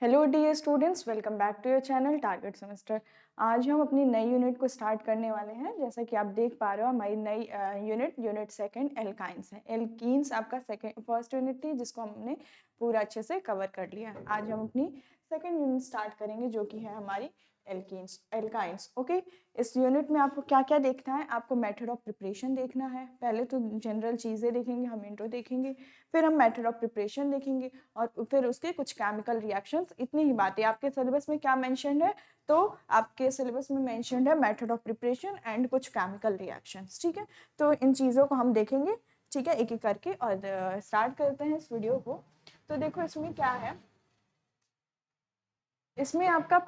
Hello dear students, welcome back to your channel target semester. आज हम अपनी नई यूनिट को स्टार्ट करने वाले हैं। जैसा कि आप देख पा रहे हो, हमारी नई यूनिट सेकंड एल्काइंस है। एल्कीन्स आपका फर्स्ट यूनिट थी, जिसको हमने पूरा अच्छे से कवर कर लिया। आज हम अपनी सेकंड यूनिट स्टार्ट करेंगे, जो कि है हमारी एल्काइंस। ओके, इस यूनिट में आपको क्या क्या देखना है? आपको मेथड ऑफ प्रिपरेशन देखना है। पहले तो जनरल चीज़ें देखेंगे, हम इंट्रो देखेंगे, फिर हम मेथड ऑफ प्रिपरेशन देखेंगे और फिर उसके कुछ केमिकल रिएक्शंस। इतनी ही बातें। आपके सिलेबस में क्या मेंशन्ड है? तो आपके सिलेबस में मेंशन्ड है मेथड ऑफ प्रिपरेशन एंड कुछ केमिकल रिएक्शंस। ठीक है, तो इन चीज़ों को हम देखेंगे। ठीक है, एक एक करके और स्टार्ट करते हैं इस वीडियो को। तो देखो इसमें क्या है। इसमें आपका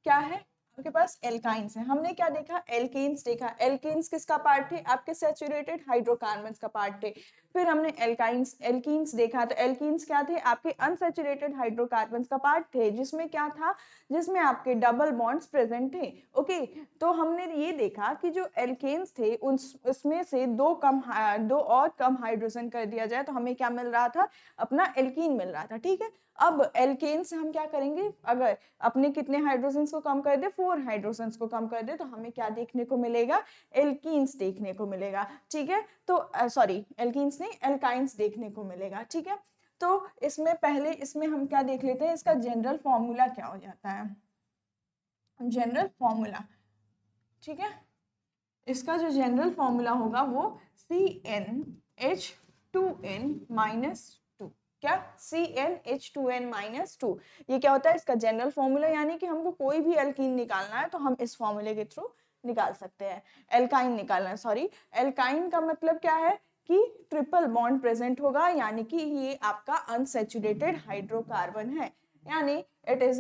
क्या है? आपके पास एल्काइंस है। हमने क्या देखा? एल्केन्स देखा। एल्केन्स किसका पार्ट थे? आपके सैचुरेटेड हाइड्रोकार्बन्स का पार्ट थे। फिर हमने एल्कीन्स देखा। तो एल्कीन्स क्या थे? आपके अनसैचुरेटेड हाइड्रोकार्बन्स का पार्ट थे, जिसमें क्या था? जिसमें आपके डबल बॉन्ड्स प्रेजेंट थे। ओके, तो हमने ये देखा कि जो एल्केन्स थे उसमें से दो और कम हाइड्रोजन कर दिया जाए तो हमें क्या मिल रहा था? अपना एल्कीन मिल रहा था। ठीक है, अब एल्केन से हम क्या करेंगे? अगर अपने कितने हाइड्रोजन्स को कम कर दे, 4 हाइड्रोजन्स को कम कर दे, तो हमें क्या देखने को मिलेगा? एल्कीन्स देखने को मिलेगा। ठीक है, तो सॉरी, एल्कीन्स नहीं, एल्काइंस देखने को मिलेगा। ठीक है, तो इसमें हम क्या देख लेते हैं? इसका जनरल फॉर्मूला क्या हो जाता है? जनरल फॉर्मूला, ठीक है, इसका जो जनरल फॉर्मूला होगा वो CnH2n-2। क्या? CnH2n-2। ये क्या होता है? इसका जनरल फॉर्मूला, यानी कि हमको कोई भी एल्कीन निकालना है तो हम इस फॉर्मूले के थ्रू निकाल सकते हैं। एल्काइन निकालना है, सॉरी, एल्काइन का मतलब क्या है? कि ट्रिपल बॉन्ड प्रेजेंट होगा, यानी कि ये आपका अनसैचुरेटेड हाइड्रोकार्बन है, यानी इट इज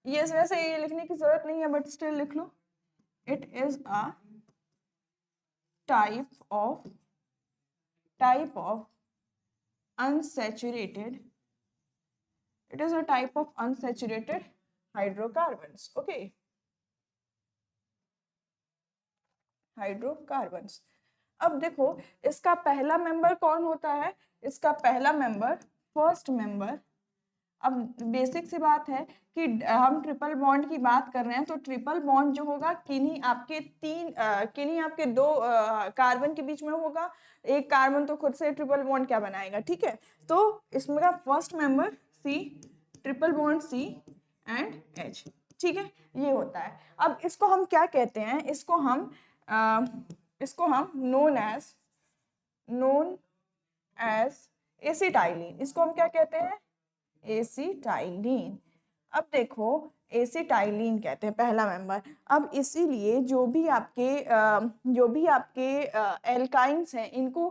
ये वैसे ये लिखने की जरूरत नहीं है, बट स्टिल लिख लो। It is a type of unsaturated, it is a type of unsaturated hydrocarbons. Okay, hydrocarbons. अब देखो, इसका पहला मेंबर कौन होता है? इसका पहला मेंबर, फर्स्ट मेंबर। अब बेसिक सी बात है कि हम ट्रिपल बॉन्ड की बात कर रहे हैं, तो ट्रिपल बॉन्ड जो होगा किन्हीं आपके दो कार्बन के बीच में होगा। एक कार्बन तो खुद से ट्रिपल बॉन्ड क्या बनाएगा? ठीक है, तो इसमें का first member C, triple bond C and H. ठीक है, ये होता है। अब इसको हम क्या कहते हैं? इसको हम नोन एज एसिटाइलिन। इसको हम क्या कहते हैं? एसिटाइलिन। अब देखो, एसिटाइलिन कहते हैं पहला मेंबर। अब इसीलिए जो भी आपके एल्काइंस हैं, इनको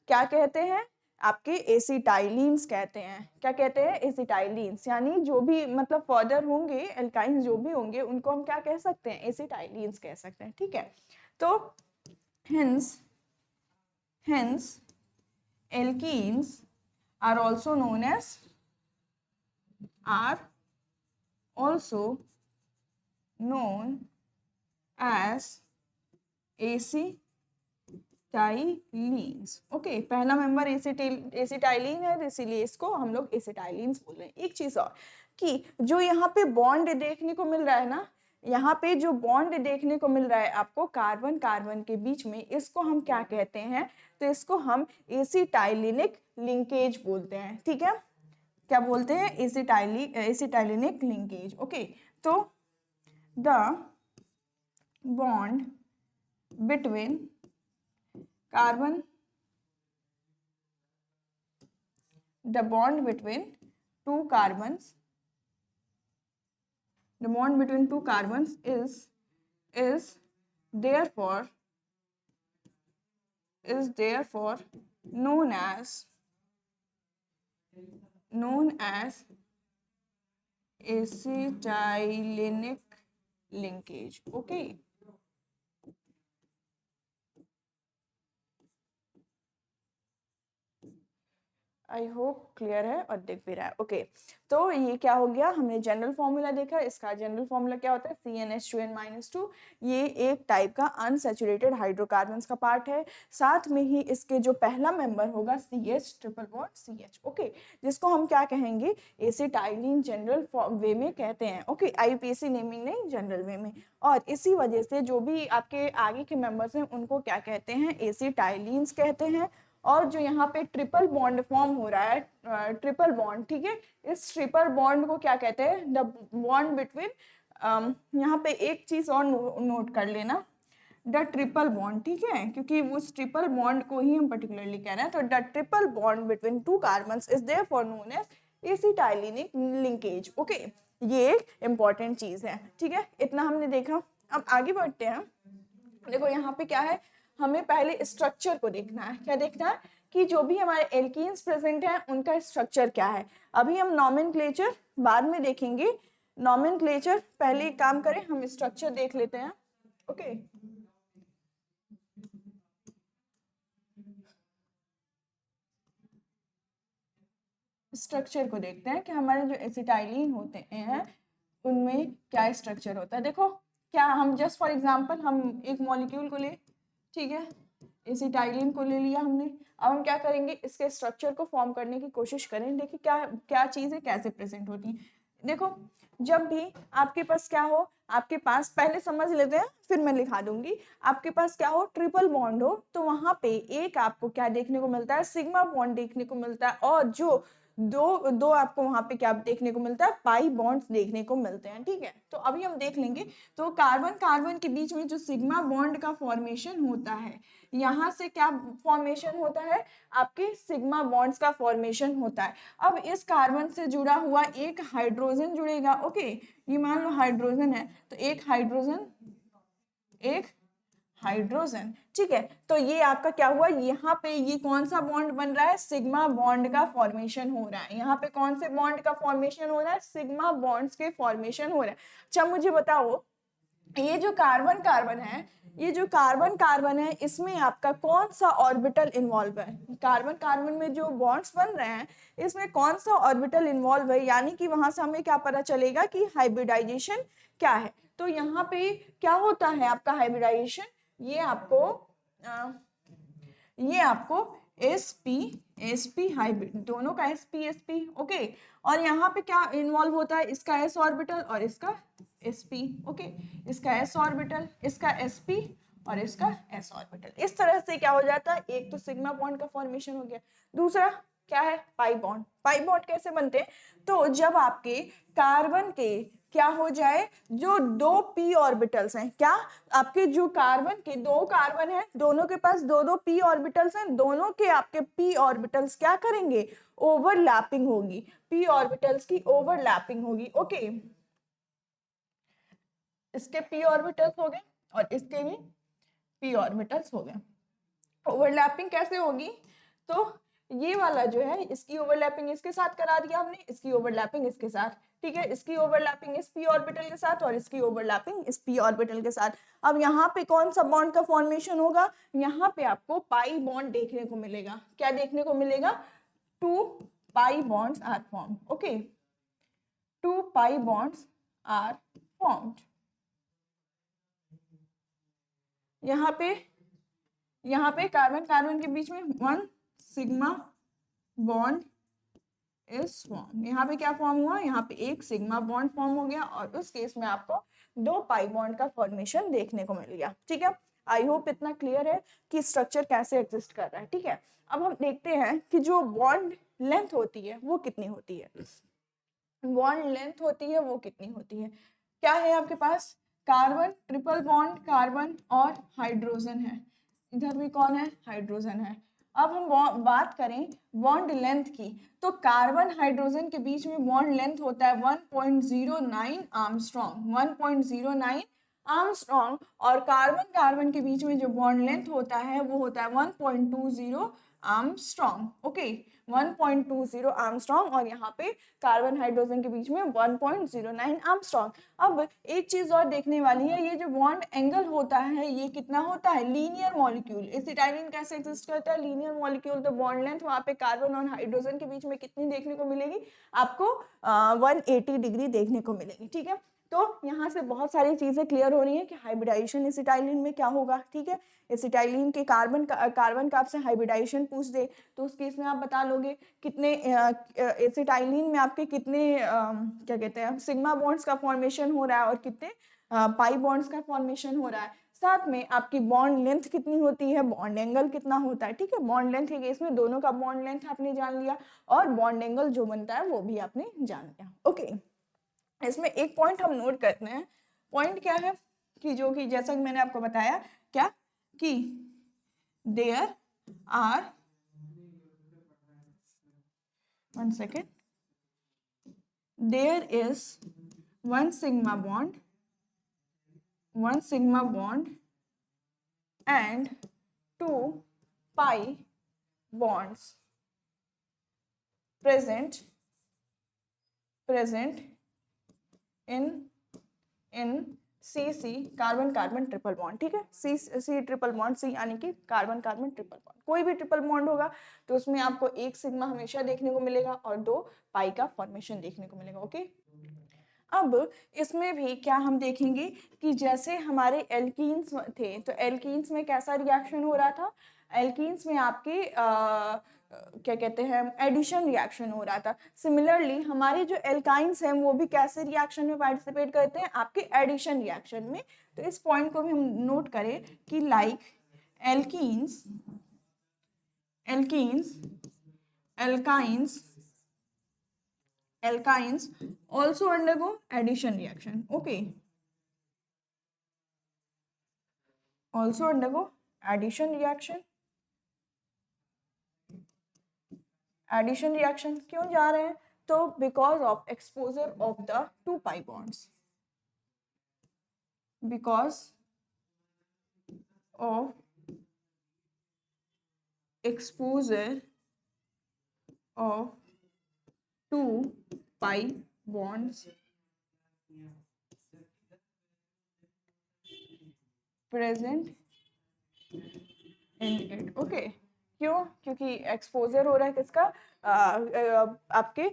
क्या कहते हैं? आपके एसिटाइलिन्स कहते हैं। क्या कहते हैं? एसिटाइलिन्स। यानी जो भी मतलब फर्दर होंगे एल्काइंस जो भी होंगे, उनको हम क्या कह सकते हैं? एसिटाइलिन्स कह सकते हैं। ठीक है, तो hence alkynes are also known as are also known as acetylenes. Okay, पहला मेंबर एसिटाइलिन है, तो इसीलिए इसको हम लोग एसिटाइलिन्स बोल रहे हैं। एक चीज और, कि जो यहाँ पे बॉन्ड देखने को मिल रहा है ना, यहाँ पे जो बॉन्ड देखने को मिल रहा है आपको कार्बन कार्बन के बीच में, इसको हम क्या कहते हैं? तो इसको हम एसिटाइलिनिक लिंकेज बोलते हैं। ठीक है, क्या बोलते हैं? एसिटाइलिनिक लिंकेज। ओके, तो the bond between carbon, the bond between two carbons, the bond between two carbons is therefore known as acetylenic linkage. Okay, I hope clear है और दिख भी रहा है। ओके तो ये क्या हो गया, हमने जनरल फॉर्मूला देखा। इसका जनरल फॉर्मूला क्या होता है, CnH2n-2। ये एक टाइप का अनसैचुरेटेड हाइड्रोकार्बन्स का पार्ट है। साथ में ही इसके जो पहला मेंबर होगा CH triple bond CH, okay, जिसको हम क्या कहेंगे, एसिटाइलिन जनरल वे में कहते हैं। ओके IUPAC नेमिंग नहीं, जनरल वे में। और इसी वजह से जो भी आपके आगे के मेंबर्स हैं उनको क्या कहते हैं, एसिटाइलिन्स कहते हैं। और जो यहाँ पे ट्रिपल बॉन्ड फॉर्म हो रहा है, ट्रिपल बॉन्ड, ठीक है, इस ट्रिपल बॉन्ड को क्या कहते हैं, द बॉन्ड बिटवीन, यहाँ पे एक चीज और नोट कर लेना, द ट्रिपल बॉन्ड, ठीक है, क्योंकि उस ट्रिपल बॉन्ड को ही हम पर्टिकुलरली कह रहे हैं। तो the triple bond between two carbons is therefore known as acetylenic linkage. Okay ये एक इंपॉर्टेंट चीज है, ठीक है, इतना हमने देखा। अब आगे बढ़ते हैं। देखो यहाँ पे क्या है, हमें पहले स्ट्रक्चर को देखना है। क्या देखना है कि जो भी हमारे एल्कीन्स प्रेजेंट हैं उनका स्ट्रक्चर क्या है। अभी हम नॉमेनक्लेचर बाद में देखेंगे, नॉमेनक्लेचर पहले एक काम करें, हम स्ट्रक्चर देख लेते हैं। ओके स्ट्रक्चर को देखते हैं कि हमारे जो एसिटाइलिन होते हैं उनमें क्या स्ट्रक्चर होता है। देखो क्या, हम जस्ट फॉर एग्जांपल हम एक मॉलिक्यूल को ले, ठीक है, एसिटाइलिन को ले लिया हमने। अब हम क्या करेंगे, इसके स्ट्रक्चर को फॉर्म करने की कोशिश करें, देखिए क्या क्या चीज़ें कैसे प्रेजेंट होती हैं। देखो जब भी आपके पास क्या हो, आपके पास पहले समझ लेते हैं फिर मैं लिखा दूंगी। आपके पास क्या हो, ट्रिपल बॉन्ड हो, तो वहां पे एक आपको क्या देखने को मिलता है, सिग्मा बॉन्ड देखने को मिलता है। और जो दो दो आपको वहां पे क्या देखने को मिलता है, पाई बॉन्ड्स देखने को मिलते हैं, ठीक है। तो अभी हम देख लेंगे, तो कार्बन कार्बन के बीच में जो सिग्मा बॉन्ड का फॉर्मेशन होता है, यहाँ से क्या फॉर्मेशन होता है, आपके सिग्मा बॉन्ड्स का फॉर्मेशन होता है। अब इस कार्बन से जुड़ा हुआ एक हाइड्रोजन जुड़ेगा। ओके ये मान लो हाइड्रोजन है, तो एक हाइड्रोजन, ठीक है। तो ये आपका क्या हुआ, यहाँ पे ये कौन सा बॉन्ड बन रहा है, सिग्मा बॉन्ड का फॉर्मेशन हो रहा है। यहाँ पे कौन से बॉन्ड का फॉर्मेशन हो रहा है, सिग्मा बॉन्ड्स के फॉर्मेशन हो रहा है। अच्छा मुझे बताओ, ये जो कार्बन कार्बन है, ये जो कार्बन कार्बन है, इसमें आपका कौन सा ऑर्बिटल इन्वॉल्व है, कार्बन कार्बन में जो बॉन्ड्स बन रहे हैं इसमें कौन सा ऑर्बिटल इन्वॉल्व है, यानी कि वहां से हमें क्या पता चलेगा कि हाइब्रिडाइजेशन क्या है। तो यहाँ पे क्या होता है आपका हाइब्रिडाइजेशन, ये आपको sp हाइब्रिड, दोनों का sp ओके। और यहाँ पे क्या इन्वॉल्व होता है, इसका s ऑर्बिटल और इसका sp, ओके, इसका s ऑर्बिटल, इसका sp और इसका s ऑर्बिटल। इस तरह से क्या हो जाता है, एक तो सिग्मा बॉन्ड का फॉर्मेशन हो गया, दूसरा क्या है, पाई बॉन्ड। पाई बॉन्ड कैसे बनते हैं, तो जब आपके कार्बन के क्या हो जाए, जो दो p ऑर्बिटल्स हैं, क्या आपके जो कार्बन के दो कार्बन हैं, दोनों के पास दो दो p ऑर्बिटल्स हैं, दोनों के आपके p ऑर्बिटल्स क्या करेंगे, ओवरलैपिंग होगी, p ऑर्बिटल्स की ओवरलैपिंग होगी। ओके इसके p ऑर्बिटल्स हो गए और इसके भी p ऑर्बिटल्स हो गए। ओवरलैपिंग कैसे होगी, तो ये वाला जो है इसकी ओवरलैपिंग इसके साथ करा दिया हमने, इसकी ओवरलैपिंग इसके साथ, ठीक है, इसकी ओवरलैपिंग इस p ऑर्बिटल के साथ और इसकी ओवरलैपिंग इस p ऑर्बिटल के साथ। अब यहाँ पे कौन सा बॉन्ड का फॉर्मेशन होगा, यहाँ पे आपको पाई बॉन्ड देखने को मिलेगा। क्या देखने को मिलेगा, 2 pi bonds are formed. Okay 2 pi bonds are formed. यहाँ पे कार्बन कार्बन के बीच में 1 सिग्मा बॉन्ड इज फॉर्म। यहाँ पे क्या फॉर्म हुआ, यहाँ पे एक सिग्मा बॉन्ड फॉर्म हो गया और उस केस में आपको 2 पाई बॉन्ड का फॉर्मेशन देखने को मिल गया। ठीक है, आई होप इतना क्लियर है कि स्ट्रक्चर कैसे एग्जिस्ट कर रहा है। ठीक है, अब हम देखते हैं कि जो बॉन्ड लेंथ होती है वो कितनी होती है। बॉन्ड लेंथ होती है वो कितनी होती है, क्या है आपके पास, कार्बन ट्रिपल बॉन्ड कार्बन और हाइड्रोजन है, इधर भी कौन है, हाइड्रोजन है। अब हम बात करें बॉन्ड लेंथ की, तो कार्बन हाइड्रोजन के बीच में बॉन्ड लेंथ होता है 1.09 आर्मस्ट्रॉन्ग, 1.09 आर्मस्ट्रॉन्ग। और कार्बन कार्बन के बीच में जो बॉन्ड लेंथ होता है वो होता है 1.20 आर्मस्ट्रॉन्ग। ओके 1.20 आर्मस्ट्रॉन्ग और यहाँ पे कार्बन हाइड्रोजन के बीच में 1.09 आर्मस्ट्रॉन्ग। अब एक चीज और देखने वाली है, ये जो बॉन्ड एंगल होता है ये कितना होता है, लीनियर मॉलिक्यूल। एसिटाइलिन कैसे एग्जिस्ट करता है, लीनियर मॉलिक्यूल। तो बॉन्ड लेंथ वहाँ पे कार्बन और हाइड्रोजन के बीच में कितनी देखने को मिलेगी आपको, 180 डिग्री देखने को मिलेगी। ठीक है, तो यहाँ से बहुत सारी चीजें क्लियर हो रही हैं कि हाइब्रिडाइजेशन एसिटाइलिन में क्या होगा। ठीक है, एसिटाइलिन के कार्बन का आपसे हाइब्रिडाइजेशन पूछ दे तो उस केस में आप बता लोगे कितने एसिटाइलिन में आपके कितने क्या कहते हैं सिग्मा बॉन्ड्स का फॉर्मेशन हो रहा है और कितने पाई बॉन्ड्स का फॉर्मेशन हो रहा है। साथ में आपकी बॉन्ड लेंथ कितनी होती है, बॉन्ड एंगल कितना होता है। ठीक है, बॉन्ड लेंथ के केस में दोनों का बॉन्ड लेंथ आपने जान लिया और बॉन्ड एंगल जो बनता है वो भी आपने जान लिया। ओके, इसमें एक पॉइंट हम नोट करते हैं। पॉइंट क्या है कि जो कि जैसा कि मैंने आपको बताया क्या कि there are, one second, there is one sigma bond and 2 pi bonds present in CC carbon carbon triple bond. ठीक है, सी ट्रिपल बॉन्ड, सी यानी कि कार्बन कार्बन ट्रिपल बॉन्ड। कोई भी ट्रिपल बॉन्ड होगा तो उसमें आपको एक सिग्मा हमेशा देखने को मिलेगा और 2 पाई का फॉर्मेशन देखने को मिलेगा। ओके, अब इसमें भी क्या हम देखेंगे कि जैसे हमारे एल्कीन्स थे तो एल्कीन्स में कैसा रिएक्शन हो रहा था, एल्कीन्स में आपके क्या कहते हैं एडिशन रिएक्शन हो रहा था। सिमिलरली हमारे जो एल्काइंस हैं वो भी कैसे रिएक्शन में पार्टिसिपेट करते हैं, आपके एडिशन रिएक्शन में। तो इस पॉइंट को भी हम नोट करें कि like alkenes alkynes also undergo addition reaction. Okay, also undergo addition reaction क्यों जा रहे हैं, तो because of exposure of the 2 pi bonds, because of exposure of 2 pi bonds present in it. Okay, क्यों, क्योंकि एक्सपोजर हो रहा है किसका, आपके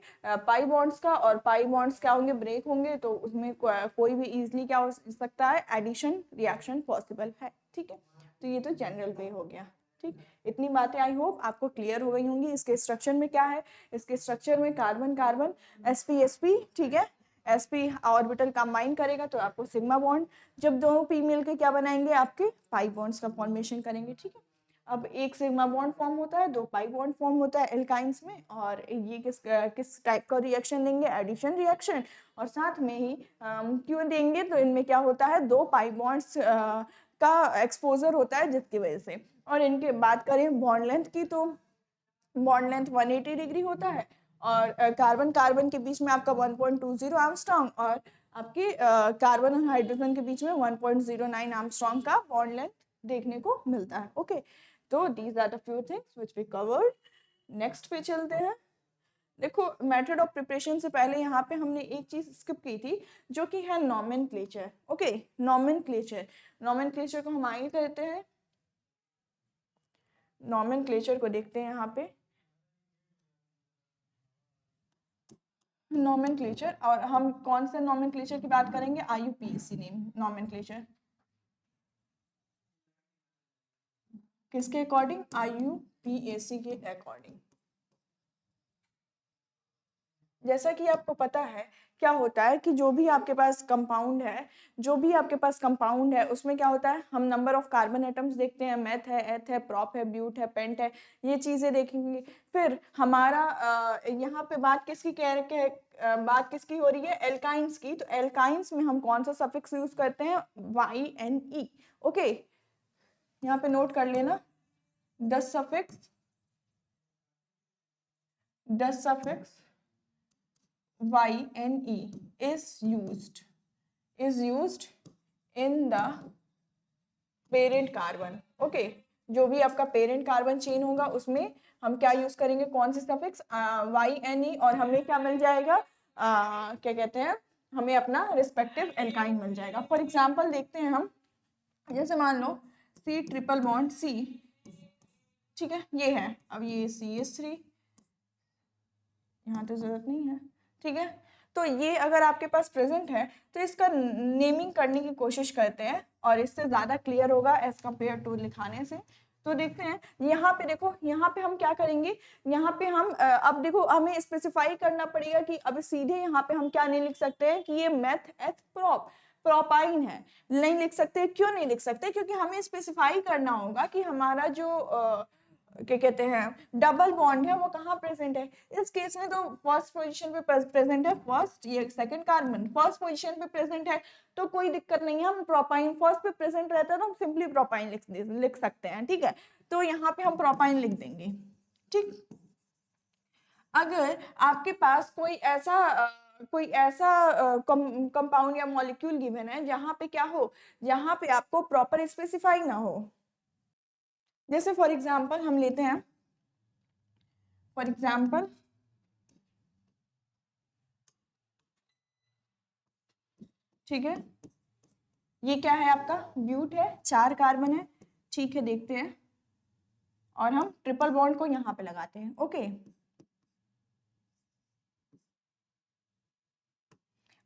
पाई बॉन्ड्स का, और पाई बॉन्ड्स क्या होंगे, ब्रेक होंगे, तो उसमें कोई भी इजीली क्या हो सकता है, एडिशन रिएक्शन पॉसिबल है। ठीक है, तो ये तो जनरल वे हो गया। ठीक, इतनी बातें आई होप आपको क्लियर हो गई होंगी। इसके स्ट्रक्चर में क्या है, इसके स्ट्रक्चर में कार्बन कार्बन sp ठीक है, sp ऑर्बिटल कंबाइन करेगा तो आपको सिग्मा बॉन्ड, जब दोनों पी मिल के क्या बनाएंगे, आपके पाई बॉन्ड्स का फॉर्मेशन करेंगे। ठीक है, अब एक सिग्मा बॉन्ड फॉर्म होता है, 2 पाई बॉन्ड फॉर्म होता है एल्काइंस में, और ये किस टाइप का रिएक्शन देंगे, एडिशन रिएक्शन। और साथ में ही क्यों देंगे, तो इनमें क्या होता है, 2 पाई बॉन्ड्स का एक्सपोजर होता है जिसकी वजह से। और इनके बात करें बॉन्ड लेंथ की, तो बॉन्ड लेंथ 180 डिग्री होता है और कार्बन कार्बन के बीच में आपका 1.20 आर्मस्ट्रॉन्ग और आपके कार्बन और हाइड्रोजन के बीच में 1.09 आर्मस्ट्रॉन्ग का बॉन्ड लेंथ देखने को मिलता है। ओके, तो these are the few things which we covered. Next पे चलते हैं। देखो, मेथड ऑफ प्रिपरेशन से पहले यहाँ पे हमने एक चीज स्किप की थी जो कि है नॉमेनक्लेचर। ओके, नॉमेनक्लेचर को हम आगे करते हैं। नॉमेनक्लेचर को देखते हैं यहाँ पे, नॉमेनक्लेचर, और हम कौन से नॉमेनक्लेचर की बात करेंगे, IUPAC नेम नॉमेनक्लेचर। किसके अकॉर्डिंग, IUPAC के अकॉर्डिंग। जैसा कि आपको पता है क्या होता है कि जो भी आपके पास कंपाउंड है उसमें क्या होता है, हम नंबर ऑफ कार्बन एटम्स देखते हैं, मेथ है, एथ है, प्रॉप है, ब्यूट है, पेंट है, ये चीजें देखेंगे। फिर हमारा यहाँ पे बात बात किसकी हो रही है, एल्काइंस की। तो एल्काइंस में हम कौन सा सफिक्स यूज करते हैं, YNE। ओके, यहाँ पे नोट कर लेना, the suffix YNE is used in the parent carbon. Okay, जो भी आपका पेरेंट कार्बन चेन होगा उसमें हम क्या यूज करेंगे, कौन सी सफिक्स, YNE, और हमें क्या मिल जाएगा, क्या कहते हैं, हमें अपना रिस्पेक्टिव एल्काइन मिल जाएगा। फॉर एग्जाम्पल देखते हैं हम, जैसे मान लो C ट्रिपल बॉन्ड C, ठीक है, ये है, अब ये CH3, यहाँ तो जरूरत नहीं है, ठीक है। तो ये अगर आपके पास प्रेजेंट है तो इसका नेमिंग करने की कोशिश करते हैं और इससे ज्यादा क्लियर होगा एज कम्पेयर टू लिखाने से। तो देखते हैं यहाँ पे, देखो यहाँ पे हम क्या करेंगे, यहाँ पे हम अब देखो हमें स्पेसिफाई करना पड़ेगा कि अब सीधे यहाँ पे हम क्या नहीं लिख सकते हैं कि ये मेथ एथ प्रोपाइन है, नहीं लिख सकते। क्यों नहीं लिख सकते, क्योंकि हमें स्पेसिफाई करना होगा कि हमारा जो क्या कहते हैं डबल बॉन्ड है वो कहाँ प्रेजेंट है। इस केस में तो फर्स्ट पोजीशन पे प्रेजेंट है, फर्स्ट ये सेकंड कार्बन फर्स्ट पोजीशन पे प्रेजेंट है, तो कोई दिक्कत नहीं है, हम प्रोपाइन फर्स्ट पे प्रेजेंट रहता है तो हम सिंपली प्रोपाइन लिख सकते हैं, ठीक है। तो यहाँ पे हम प्रोपाइन लिख देंगे, ठीक। अगर आपके पास कोई ऐसा कंपाउंड या मॉलिक्यूल गिवन है जहां पे क्या हो, जहां पे आपको प्रॉपर स्पेसिफाई ना हो, जैसे फॉर एग्जाम्पल हम लेते हैं, फॉर एग्जाम्पल ठीक है, ये क्या है आपका ब्यूट है, 4 कार्बन है, ठीक है, देखते हैं, और हम ट्रिपल बॉन्ड को यहाँ पे लगाते हैं, ओके।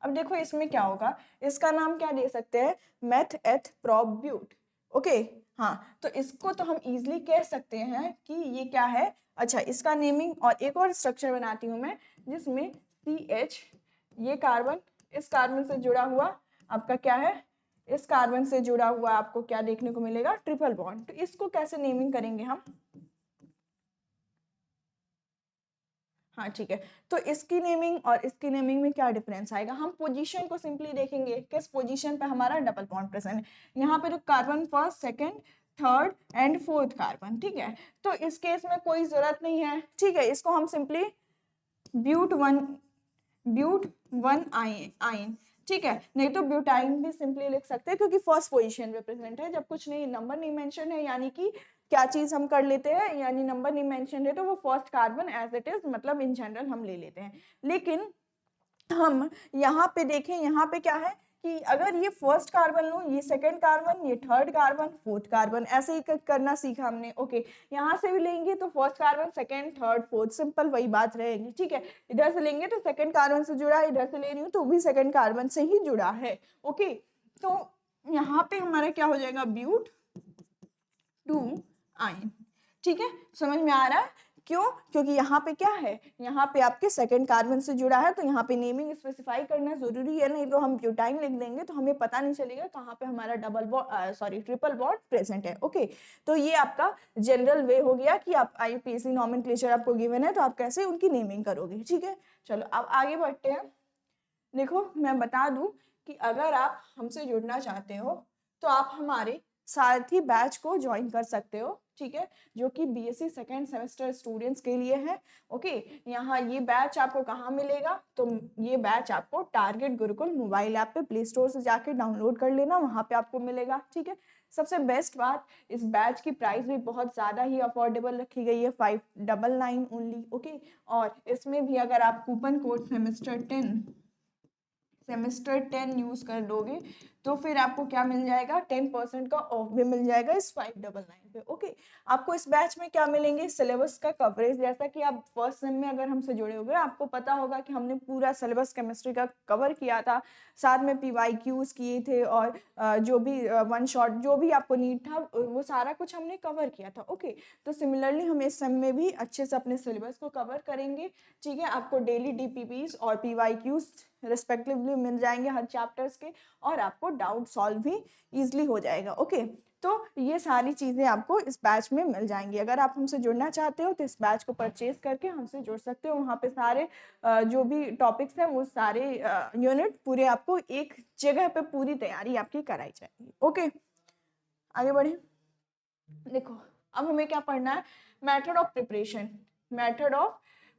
अब देखो इसमें क्या होगा, इसका नाम क्या दे सकते हैं, मेथ एथ प्रोप ब्यूट, ओके। हाँ, तो इसको तो हम इजिली कह सकते हैं कि ये क्या है। अच्छा, इसका नेमिंग और एक और स्ट्रक्चर बनाती हूँ मैं, जिसमें CH, ये कार्बन इस कार्बन से जुड़ा हुआ आपका क्या है, इस कार्बन से जुड़ा हुआ आपको क्या देखने को मिलेगा, ट्रिपल बॉन्ड। तो इसको कैसे नेमिंग करेंगे हम, हाँ ठीक है। तो इसकी नेमिंग और इसकी नेमिंग में क्या डिफरेंस आएगा, हम पोजीशन को सिंपली देखेंगे, किस पोजीशन पे हमारा डबल बॉन्ड प्रेजेंट है। यहाँ पे जो carbon first second third and fourth carbon, ठीक है। तो इस केस में कोई जरूरत नहीं है, ठीक है, इसको हम सिंपली ब्यूट वन आइन, ठीक है। नहीं तो ब्यूटाइन भी सिंपली लिख सकते हैं, क्योंकि फर्स्ट पोजीशन पे प्रेजेंट है, जब कुछ नहीं नंबर नहीं मेंशन है, यानी कि क्या चीज हम कर लेते हैं, यानी नंबर नहीं मेंशन है तो वो first carbon as it is, मतलब इन जनरल हम ले लेते हैं। लेकिन हम यहाँ पे देखें, यहाँ पे क्या है कि अगर ये फर्स्ट कार्बन लूं, ये सेकंड कार्बन, ये थर्ड कार्बन, फोर्थ कार्बन, ऐसे ही करना सीखा हमने, ओके। यहाँ से भी लेंगे तो first carbon second third fourth, simple वही बात रहेगी, ठीक है। इधर से लेंगे तो सेकंड कार्बन से जुड़ा है, इधर से ले रही हूँ तो भी सेकंड कार्बन से ही जुड़ा है, ओके। तो यहाँ पे हमारा क्या हो जाएगा, ब्यूट 2 आइन, ठीक है। समझ में आ रहा है, क्यों, क्योंकि यहाँ पे क्या है, यहाँ पे आपके सेकंड कार्बन से जुड़ा है, तो यहाँ पे नेमिंग स्पेसिफाई करना जरूरी है, नहीं तो हम ब्यूटाइन लिख देंगे तो हमें पता नहीं चलेगा कहाँ पे हमारा double bond sorry triple bond present है, ओके। तो ये आपका जनरल वे हो गया कि आप IUPAC नॉमेनक्लेचर आपको गिवन है तो आप कैसे उनकी नेमिंग करोगे, ठीक है। चलो अब आगे बढ़ते हैं। देखो मैं बता दूं कि अगर आप हमसे जुड़ना चाहते हो तो आप हमारे सारथी बैच को ज्वाइन कर सकते हो, ठीक है, जो कि BSc सेकेंड सेमेस्टर स्टूडेंट्स के लिए है, ओके। यहाँ ये बैच आपको कहाँ मिलेगा, तो ये बैच आपको टारगेट गुरुकुल मोबाइल ऐप पे प्ले स्टोर से जाके डाउनलोड कर लेना, वहाँ पे आपको मिलेगा, ठीक है। सबसे बेस्ट बात, इस बैच की प्राइस भी बहुत ज़्यादा ही अफोर्डेबल रखी गई है, 599 ओनली, ओके। और इसमें भी अगर आप कूपन कोड सेमेस्टर 10 यूज कर दोगे तो फिर आपको क्या मिल जाएगा, 10% का ऑफ भी मिल जाएगा इस 599 पे, ओके। आपको इस बैच में क्या मिलेंगे, सिलेबस का कवरेज, जैसा कि आप फर्स्ट सेम में अगर हमसे जुड़े होंगे आपको पता होगा कि हमने पूरा सिलेबस केमिस्ट्री का कवर किया था, साथ में PYQs किए थे, और जो भी वन शॉट जो भी आपको नीड था वो सारा कुछ हमने कवर किया था, ओके। तो सिमिलरली हम इस सेम में भी अच्छे से अपने सिलेबस को कवर करेंगे, ठीक है। आपको डेली DPPs और PYQs रिस्पेक्टिवली मिल जाएंगे हर चैप्टर्स के, और आपको डाउट सॉल्व भी इजीली हो जाएगा, ओके। तो ये सारी चीजें आपको इस बैच में मिल जाएंगी। अगर आप हमसे जुड़ना चाहते हो तो इस बैच को परचेज करके हमसे जुड़ सकते हो, वहाँ पे सारे जो भी टॉपिक्स हैं वो सारे यूनिट पूरे आपको एक जगह पे पूरी तैयारी आपकी कराई जाएगी, ओके। आगे बढ़े, देखो अब हमें क्या पढ़ना है, मेथड ऑफ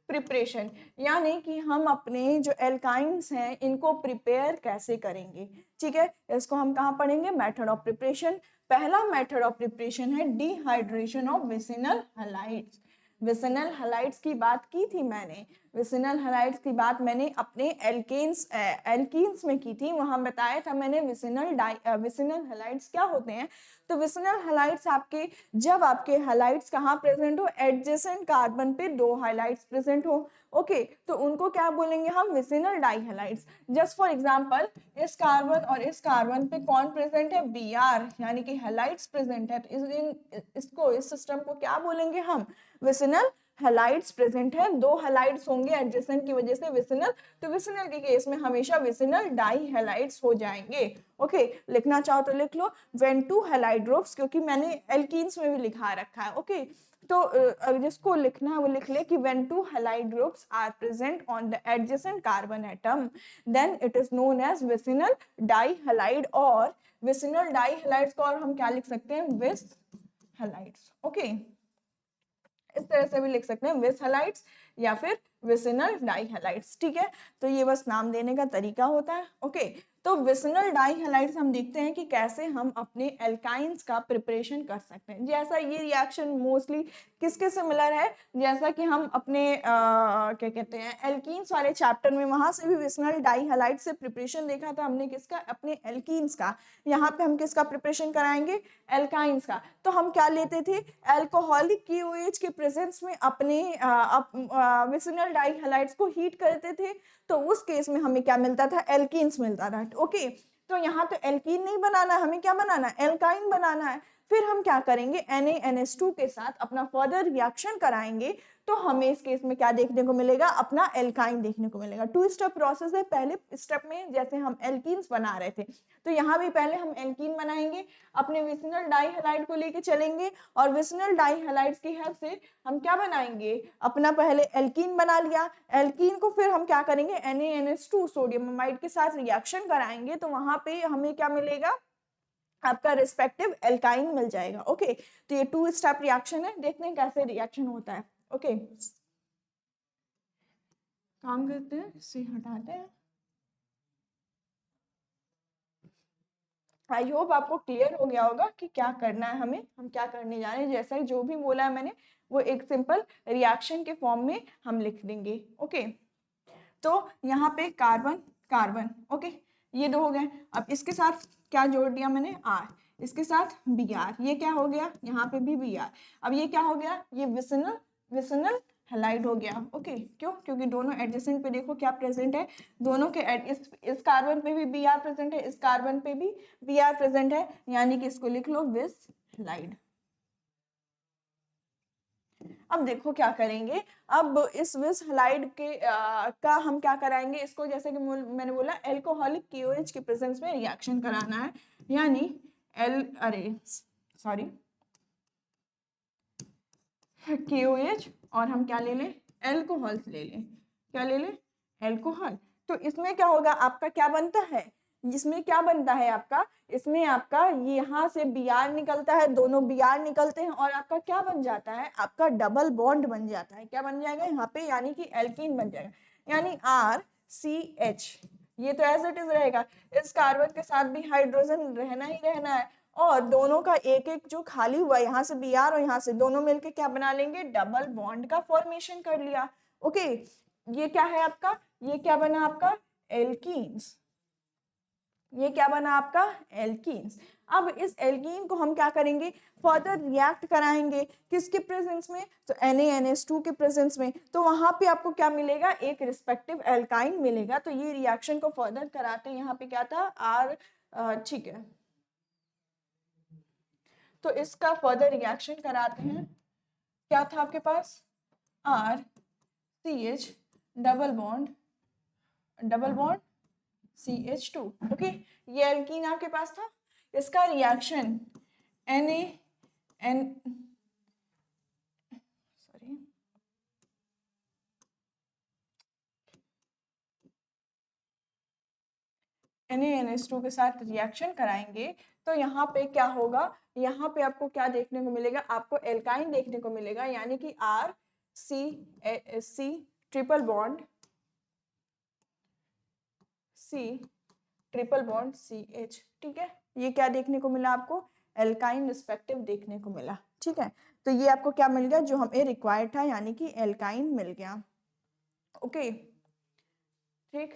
प्रिपरेशन, यानी कि हम अपने जो एल्काइंस हैं इनको प्रिपेयर कैसे करेंगे, ठीक है। इसको हम कहाँ पढ़ेंगे, मेथड ऑफ प्रिपरेशन। पहला मेथड ऑफ प्रिपरेशन है dehydration of vicinal halides. Vicinal halides की बात की थी मैंने, विसिनल हैलाइड्स की बात मैंने अपने एल्कीन्स में की थी, वहां बताया था मैंने विसिनल हैलाइड्स क्या होते हैं। तो विसिनल हैलाइड्स आपके, जब आपके हैलाइड्स कहाँ प्रेजेंट हो, एडजेसेंट कार्बन पे दो हैलाइड्स प्रेजेंट हो, ओके, तो उनको क्या बोलेंगे हम, विसिनल डाइहैलाइड्स। जस्ट फॉर एग्जांपल, इस कार्बन और इस कार्बन पे कौन प्रेजेंट है, Br, यानी कि हैलाइड्स प्रेजेंट है, तो इस सिस्टम को क्या बोलेंगे हम, विसिनल हैलाइड्स प्रेजेंट है, दो हैलाइड्स होंगे एडजेसेंट की वजह से विसिनल, तो विसिनल के केस में हमेशा विसिनल डाइहैलाइड्स हो जाएंगे। ओके, लिखना चाहो तो लिख लो व्हेन टू हैलाइड ग्रुप्स, क्योंकि मैंने एल्कीन्स में भी लिखा रखा है। ओके, तो जिसको लिखना है वो लिख ले कि when two halide groups are present on the adjacent carbon atom, then it is known as vicinal dihalide, और vicinal dihalides को और हम क्या लिख सकते हैं, विस हैलाइड्स। ओके, इस तरह से भी लिख सकते हैं, विस हैलाइड्स या फिर विसिनल डाइहैलाइड्स। ठीक है, तो ये बस नाम देने का तरीका होता है। ओके, तो विसिनल डाइहैलाइड्स हम देखते हैं कि कैसे हम अपने एल्काइंस का प्रिपरेशन कर सकते हैं। जैसा ये रिएक्शन मोस्टली किसके सिमिलर है, जैसा कि हम अपने क्या कहते हैं एल्कीन्स वाले चैप्टर में, वहां से भी विसिनल डाइहैलाइड से प्रिपरेशन देखा था हमने, किसका, अपने एल्कीन्स का। यहाँ पे हम किसका प्रिपरेशन कराएंगे, एल्काइंस का। तो हम क्या लेते थे, एल्कोहलिक KOH के प्रेजेंस में अपने विसिनल डाइहैलाइड्स को हीट करते थे, तो उस केस में हमें क्या मिलता था, एल्कीन्स मिलता था। ओके, तो यहाँ तो एल्कीन नहीं बनाना, हमें क्या बनाना, एल्काइन बनाना है। फिर हम क्या करेंगे, NaNH2 के साथ अपना फर्दर रिएक्शन कराएंगे, तो हमें इस केस में क्या देखने को मिलेगा, अपना एल्काइन देखने को मिलेगा। 2 स्टेप प्रोसेस है। पहले स्टेप में जैसे हम एल्कीन्स बना रहे थे, तो यहाँ भी पहले हम एल्कीन बनाएंगे, अपने विसिनल डाइहैलाइड को लेके चलेंगे, और विसिनल डाइहैलाइड्स की हेल्प से हम क्या बनाएंगे, अपना पहले एल्कीन बना लिया, एल्कीन को फिर हम क्या करेंगे, NaNH2 सोडियम अमाइड के साथ रिएक्शन कराएंगे, तो वहां पे हमें क्या मिलेगा, आपका रिस्पेक्टिव एल्काइन मिल जाएगा। ओके, तो ये 2 स्टेप रिएक्शन है, देखते हैं कैसे रिएक्शन होता है। ओके, काम करते हैं, इसे हटाते हैं। आई होप आपको क्लियर हो गया होगा कि क्या करना है हमें, हम क्या करने जा रहे हैं। जैसा जो भी बोला है मैंने, वो एक सिंपल रिएक्शन के फॉर्म में हम लिख देंगे। ओके, तो यहाँ पे कार्बन कार्बन, ओके, ये दो हो गए। अब इसके साथ क्या जोड़ दिया मैंने, R, इसके साथ Br, ये क्या हो गया, यहाँ पे भी Br। अब ये क्या हो गया, ये विसिनल हैलाइड हो गया। ओके, क्यों, क्योंकि दोनों एडजेसेंट पे देखो क्या प्रेजेंट है, दोनों के इस कार्बन पे भी Br प्रेजेंट है, इस कार्बन पे भी Br प्रेजेंट है, यानी कि इसको लिख लो विस हैलाइड। अब देखो क्या करेंगे, अब इस विस हैलाइड के का हम क्या कराएंगे, इसको जैसे कि मैंने बोला एल्कोहलिक KOH के प्रेजेंस में रिएक्शन कराना है, यानी KOH, और हम क्या ले लें, एल्कोहल ले लें, क्या ले लें, एल्कोहल। तो इसमें क्या होगा, आपका क्या बनता है, इसमें क्या बनता है आपका, इसमें आपका यहाँ से Br निकलता है, दोनों Br निकलते हैं, और आपका क्या बन जाता है, आपका डबल बॉन्ड बन जाता है। क्या बन जाएगा यहाँ पे, यानी कि एल्कीन बन जाएगा, यानी RCH। ये तो एज इट इज रहेगा, इस कार्बन के साथ भी हाइड्रोजन रहना ही रहना है, और दोनों का एक एक जो खाली हुआ, यहाँ से Br और यहाँ से, दोनों मिलके क्या बना लेंगे, डबल बॉन्ड का फॉर्मेशन कर लिया। ओके, ये क्या है आपका, ये क्या बना आपका, एल्कीन्स, ये क्या बना आपका, एल्कीन्स। अब इस एल्कीन को हम क्या करेंगे, फर्दर रिएक्ट कराएंगे, किसके प्रेजेंस में, तो NaNH2 के प्रेजेंस में, तो वहां पे आपको क्या मिलेगा, एक रिस्पेक्टिव एल्काइन मिलेगा। तो ये रिएक्शन को फर्दर कराते हैं, यहाँ पे क्या था, R, ठीक है, तो इसका फर्दर रिएक्शन कराते हैं, क्या था आपके पास, RCH double bond CH2। Okay, ये एल्कीन आपके पास था, इसका रिएक्शन NaNH2 के साथ रिएक्शन कराएंगे, तो यहाँ पे क्या होगा, यहाँ पे आपको क्या देखने को मिलेगा, आपको एल्काइन देखने को मिलेगा, यानी कि RC ट्रिपल बॉन्ड CH। ठीक है, ये क्या देखने को मिला आपको, एल्काइन रिस्पेक्टिव देखने को मिला। ठीक है, तो ये आपको क्या मिल गया, जो हमें रिक्वायर्ड था, यानी कि एल्काइन मिल गया। ओके ठीक।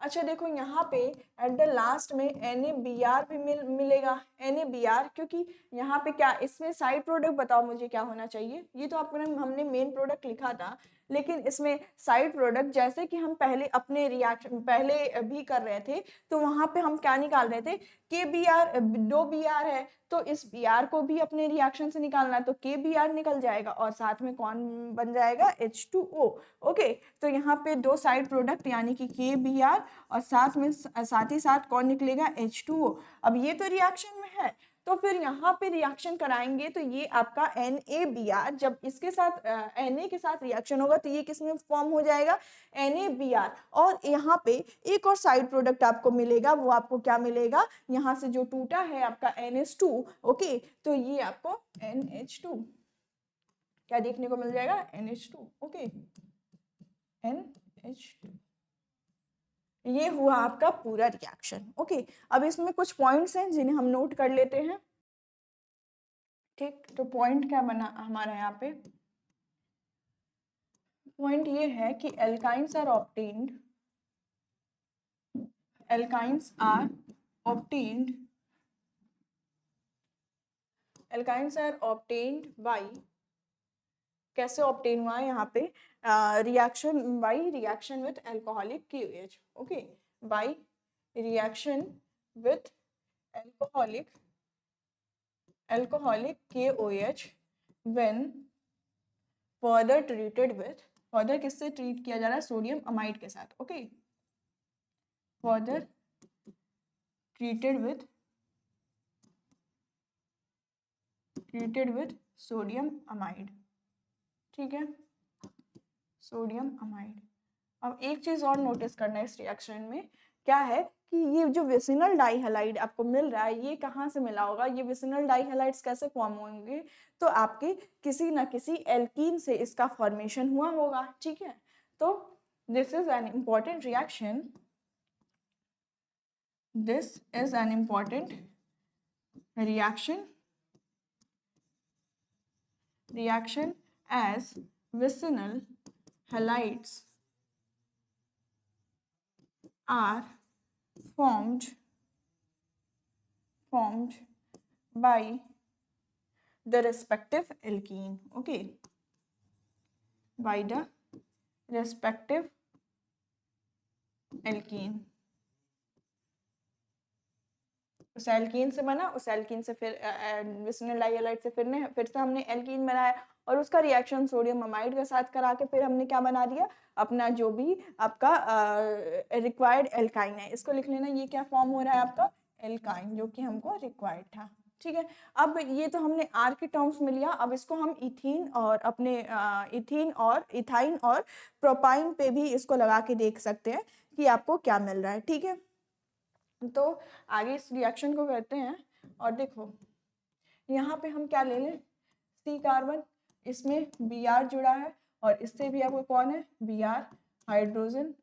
अच्छा देखो यहाँ पे एट द लास्ट में NaBr भी मिलेगा, NaBr, क्योंकि यहाँ पे क्या इसमें साइड प्रोडक्ट बताओ मुझे क्या होना चाहिए। ये तो आपने हमने मेन प्रोडक्ट लिखा था, लेकिन इसमें साइड प्रोडक्ट जैसे कि हम पहले अपने रिएक्शन पहले भी कर रहे थे, तो वहाँ पे हम क्या निकाल रहे थे, KBr, दो Br है तो इस Br को भी अपने रिएक्शन से निकालना है, तो KBr निकल जाएगा और साथ में कौन बन जाएगा, H2O। ओके, तो यहाँ पे दो साइड प्रोडक्ट यानी कि KBr और साथ ही साथ कौन निकलेगा, H2O। अब ये तो रिएक्शन में है, तो फिर यहाँ पे रिएक्शन कराएंगे तो ये आपका NaBr, जब इसके साथ Na के साथ रिएक्शन होगा तो ये किस में फॉर्म हो जाएगा, NaBr। और यहाँ पे एक और साइड प्रोडक्ट आपको मिलेगा, वो आपको क्या मिलेगा, यहाँ से जो टूटा है आपका NH2। ओके, तो ये आपको NH2 क्या देखने को मिल जाएगा, NH2। ओके, NH2, ये हुआ आपका पूरा रिएक्शन। ओके, अब इसमें कुछ पॉइंट्स हैं जिन्हें हम नोट कर लेते हैं। ठीक, तो पॉइंट क्या बना हमारा यहाँ पे, पॉइंट ये है कि alkynes are obtained, alkynes are obtained, alkynes are obtained by, कैसे ऑब्टेन हुआ है यहाँ पे, reaction by reaction with alcoholic KOH। Okay, by reaction with alcoholic KOH when further treated with, further किससे ट्रीट किया जा रहा है, सोडियम अमाइड के साथ। Okay, further treated with sodium amide. ठीक है, सोडियम अमाइड। अब एक चीज और नोटिस करना है इस रिएक्शन में, क्या है कि ये जो विसिनल डाइहैलाइड आपको मिल रहा है, ये कहाँ से मिला होगा, ये विसिनल डाइहैलाइड्स कैसे फॉर्म होंगे, तो आपके किसी ना किसी एल्कीन से इसका फॉर्मेशन हुआ होगा। ठीक है, तो this is an important reaction, this is an important reaction as vicinal halides are formed by the respective alkene। Okay, by the respective alkene। उस एल्कीन से बना, उस एल्कीन से फिर विसिनल डाइहैलाइड से फिर से हमने एल्कीन बनाया और उसका रिएक्शन सोडियम अमाइड के साथ करा के फिर हमने क्या बना दिया, अपना जो भी आपका रिक्वायर्ड एल्काइन है, इसको लिख लेना, ये क्या फॉर्म हो रहा है आपका, एल्काइन, जो कि हमको रिक्वायर्ड था। ठीक है, अब ये तो हमने आर के टर्म्स में लिया, अब इसको हम इथीन और अपने इथाइन और प्रोपाइन पे भी इसको लगा के देख सकते हैं कि आपको क्या मिल रहा है। ठीक है, तो आगे इस रिएक्शन को करते हैं और देखो यहाँ पे हम क्या ले लें, C कार्बन, इसमें Br जुड़ा है और इससे भी आपको कौन है, Br, हाइड्रोजन।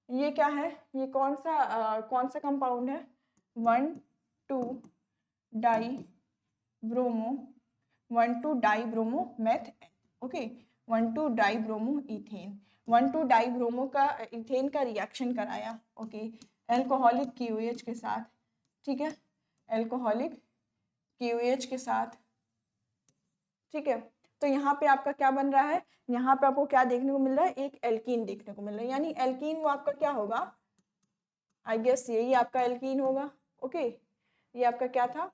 ये क्या है, ये कौन सा कंपाउंड है, 1,2-डाइब्रोमो मेथेन। ओके, 1,2-डाइब्रोमो इथेन, 1,2-डाइब्रोमो का इथेन का रिएक्शन कराया। ओके, एल्कोहलिक KOH के साथ। ठीक है, एल्कोहलिक KOH के साथ। ठीक है, तो यहाँ पे आपका क्या बन रहा है, यहाँ पे आपको क्या देखने को मिल रहा है, एक एल्कीन देखने को मिल रहा है, यानी एल्कीन वो आपका क्या होगा, आई गेस यही आपका एल्कीन होगा। ओके, ये आपका क्या था,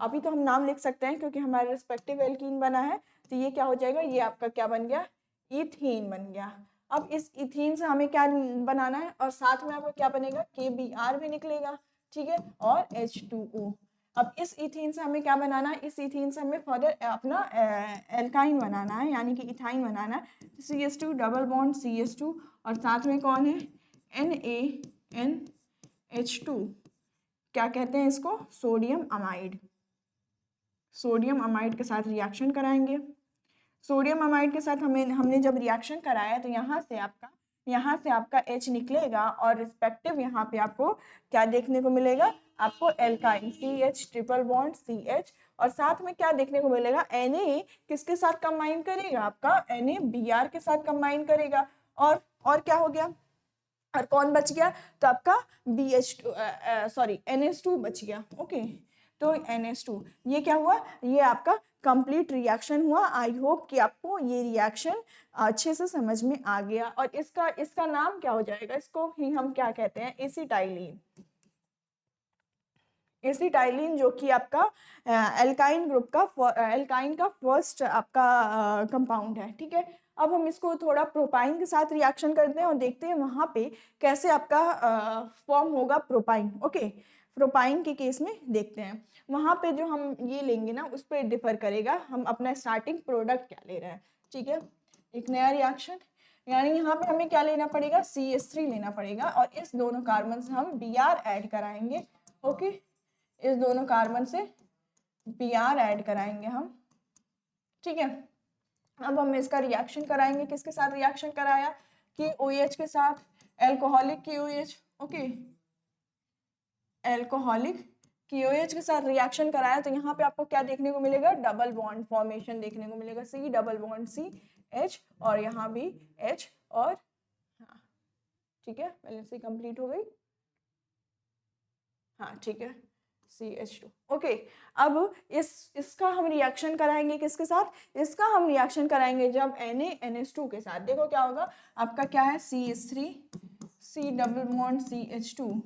अभी तो हम नाम लिख सकते हैं क्योंकि हमारे रिस्पेक्टिव एल्कीन बना है, तो ये क्या हो जाएगा, ये आपका क्या बन गया, इथीन बन गया। अब इस इथीन से हमें क्या बनाना है और साथ में आपको क्या बनेगा, KBr भी निकलेगा। ठीक है, और H2O। अब इस इथीन से हमें क्या बनाना है, इस इथीन से हमें फर्दर अपना एल्काइन बनाना है, यानी कि इथाइन बनाना है। CH2 डबल बॉन्ड CH2 और साथ में कौन है, NaNH2, क्या कहते हैं इसको, सोडियम अमाइड। सोडियम अमाइड के साथ रिएक्शन कराएंगे। सोडियम अमाइड के साथ हमने जब रिएक्शन कराया तो यहाँ से आपका H निकलेगा और रिस्पेक्टिव यहाँ पे आपको क्या देखने को मिलेगा, आपको alkyne CH triple bond CH, और साथ में क्या देखने को मिलेगा, Na किसके साथ कंबाइन करेगा, आपका Na Br के साथ कंबाइन करेगा, और क्या हो गया, और कौन बच गया, तो आपका NH2 बच गया। ओके, तो NH2 ये क्या हुआ, ये आपका कंप्लीट रिएक्शन हुआ। आई होप कि आपको ये रिएक्शन अच्छे से समझ में आ गया। और इसका नाम क्या हो जाएगा, इसको ही हम क्या कहते हैं, एसिटाइलिन। एसिटाइलिन जो कि आपका एल्काइन ग्रुप का एल्काइन का फर्स्ट आपका कंपाउंड है। ठीक है, अब हम इसको थोड़ा प्रोपाइन के साथ रिएक्शन करते हैं और देखते हैं वहां पे कैसे आपका फॉर्म होगा प्रोपाइन। ओके, प्रोपाइन के केस में देखते हैं वहां पे जो हम ये लेंगे ना उस पर डिफर करेगा हम अपना स्टार्टिंग प्रोडक्ट क्या ले रहे हैं। ठीक है, एक नया रिएक्शन, यानी यहाँ पे हमें क्या लेना पड़ेगा, CH3 लेना पड़ेगा, और इस दोनों कार्बन से हम Br ऐड कराएंगे। ओके, इस दोनों कार्बन से Br ऐड कराएंगे हम। ठीक है, अब हम इसका रिएक्शन कराएंगे, किसके साथ रिएक्शन कराया, कि OH के साथ, alcoholic KOH। Okay, alcoholic KOH के साथ रिएक्शन कराया, तो यहाँ पे आपको क्या देखने को मिलेगा, डबल बॉन्ड फॉर्मेशन देखने को मिलेगा, C डबल बॉन्ड CH, और यहाँ भी H, और हाँ ठीक है, पहले से कंप्लीट हो गई, हाँ ठीक है, CH2। ओके, अब इसका हम रिएक्शन कराएंगे किसके साथ, इसका हम रिएक्शन कराएंगे जब NaNH2 के साथ। देखो क्या होगा, आपका क्या है, CH3 C double bond CH2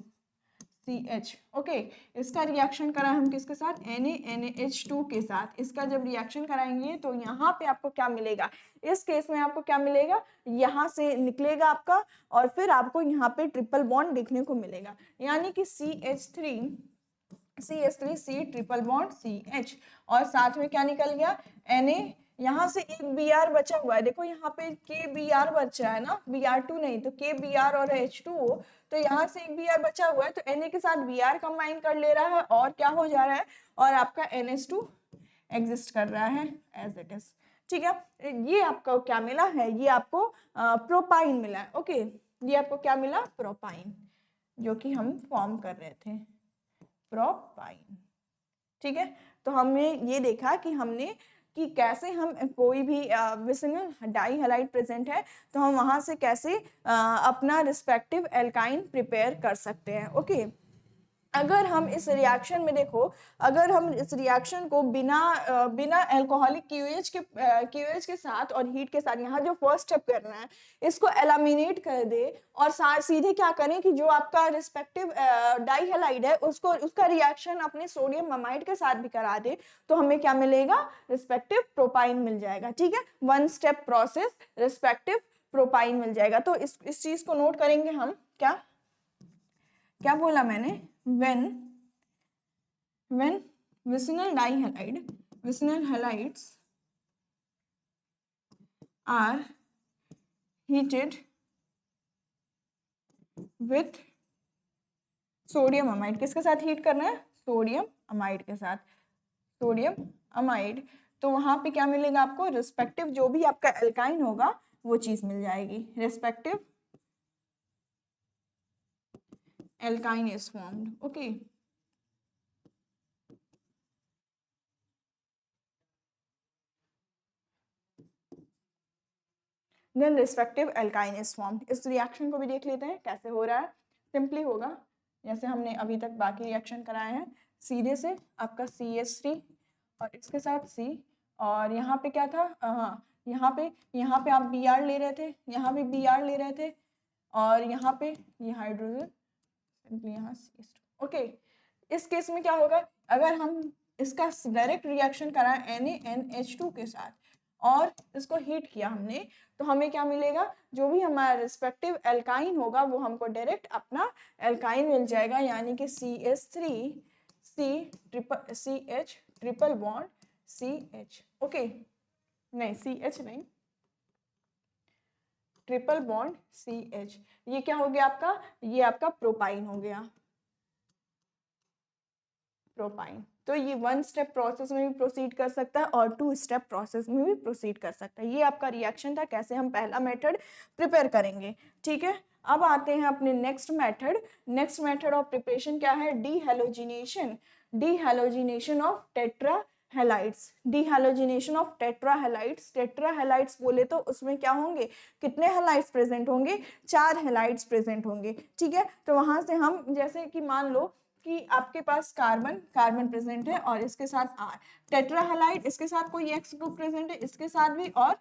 CH। Okay, इसका रिएक्शन करा हम किसके साथ, NaNH2 के साथ। इसका जब रिएक्शन कराएंगे तो यहाँ पे आपको क्या मिलेगा, इस केस में आपको क्या मिलेगा, यहाँ से निकलेगा आपका, और फिर आपको यहाँ पे ट्रिपल बॉन्ड देखने को मिलेगा, यानी कि CH3 C triple bond CH, और साथ में क्या निकल गया, Na, यहाँ से एक Br बचा हुआ है, देखो यहाँ पे KBr बचा है ना, Br2 नहीं, तो KBr और H2O, तो यहाँ से एक Br बचा हुआ है, तो Na के साथ Br कंबाइन कर ले रहा है, और क्या हो जा रहा है, और आपका NH2 एग्जिस्ट कर रहा है एज इट इज। ठीक है, ये आपको क्या मिला है, ये आपको प्रोपाइन मिला है। ओके, ये आपको क्या मिला, प्रोपाइन, जो कि हम फॉर्म कर रहे थे, प्रोपाइन। ठीक है, तो हमने ये देखा कि कि कैसे हम कोई भी विसिनल डाई हैलाइड प्रेजेंट है तो हम वहां से कैसे अपना रिस्पेक्टिव एल्काइन प्रिपेयर कर सकते हैं। ओके, अगर हम इस रिएक्शन में देखो, अगर हम इस रिएक्शन को बिना अल्कोहलिक क्यूएच के साथ और हीट के साथ, यहाँ जो फर्स्ट स्टेप करना है इसको एलिमिनेट कर दे, और सीधे क्या करें कि जो आपका रिस्पेक्टिव डाई हैलाइड है उसका रिएक्शन अपने सोडियम अमाइड के साथ भी करा दे, तो हमें क्या मिलेगा, रिस्पेक्टिव प्रोपाइन मिल जाएगा। ठीक है, one step process, respective propyne मिल जाएगा। तो इस चीज को नोट करेंगे हम, क्या बोला मैंने, when vicinal halides are heated with sodium amide, किसके साथ हीट करना है, सोडियम अमाइड के साथ, सोडियम अमाइड, तो वहां पे क्या मिलेगा आपको, रिस्पेक्टिव जो भी आपका एल्काइन होगा वो चीज मिल जाएगी, respective alkyne is formed. Okay, then respective alkyne is formed. इस रिएक्शन को भी देख लेते हैं कैसे हो रहा है। सिंपली होगा जैसे हमने अभी तक बाकी रिएक्शन कराए हैं, सीधे से आपका CH3 और इसके साथ C, और यहाँ पे क्या था, हाँ यहाँ पे आप Br ले रहे थे, यहाँ भी Br ले रहे थे, और यहाँ पे ये हाइड्रोजन सिंपली यहाँ CH2। ओके, इस केस में क्या होगा, अगर हम इसका डायरेक्ट रिएक्शन कराएं NaNH2 के साथ और इसको हीट किया हमने, तो हमें क्या मिलेगा, जो भी हमारा रिस्पेक्टिव एल्काइन होगा वो हमको डायरेक्ट अपना एल्काइन मिल जाएगा, यानी कि CH triple bond CH। Okay, नहीं CH नहीं, ट्रिपल बॉन्ड CH, ये क्या हो गया आपका, ये आपका प्रोपाइन हो गया, प्रोपाइन। तो ये वन स्टेप प्रोसेस में भी प्रोसीड कर सकता है और टू स्टेप प्रोसेस में भी प्रोसीड कर सकता है। ये आपका रिएक्शन था, कैसे हम पहला मेथड प्रिपेयर करेंगे। ठीक है, अब आते हैं अपने नेक्स्ट मेथड ऑफ प्रिपरेशन क्या है, डीहैलोजिनेशन ऑफ टेट्राहेलाइड्स। डीहैलोजिनेशन ऑफ टेट्राहेलाइड्स बोले तो उसमें क्या होंगे, कितने हेलाइड्स प्रेजेंट होंगे, 4 हेलाइड्स प्रेजेंट होंगे, ठीक है। तो वहां से हम जैसे कि मान लो कि आपके पास कार्बन प्रेजेंट है और इसके साथ R, टेट्राहेलाइड इसके साथ कोई X ग्रुप प्रेजेंट है, इसके साथ भी, और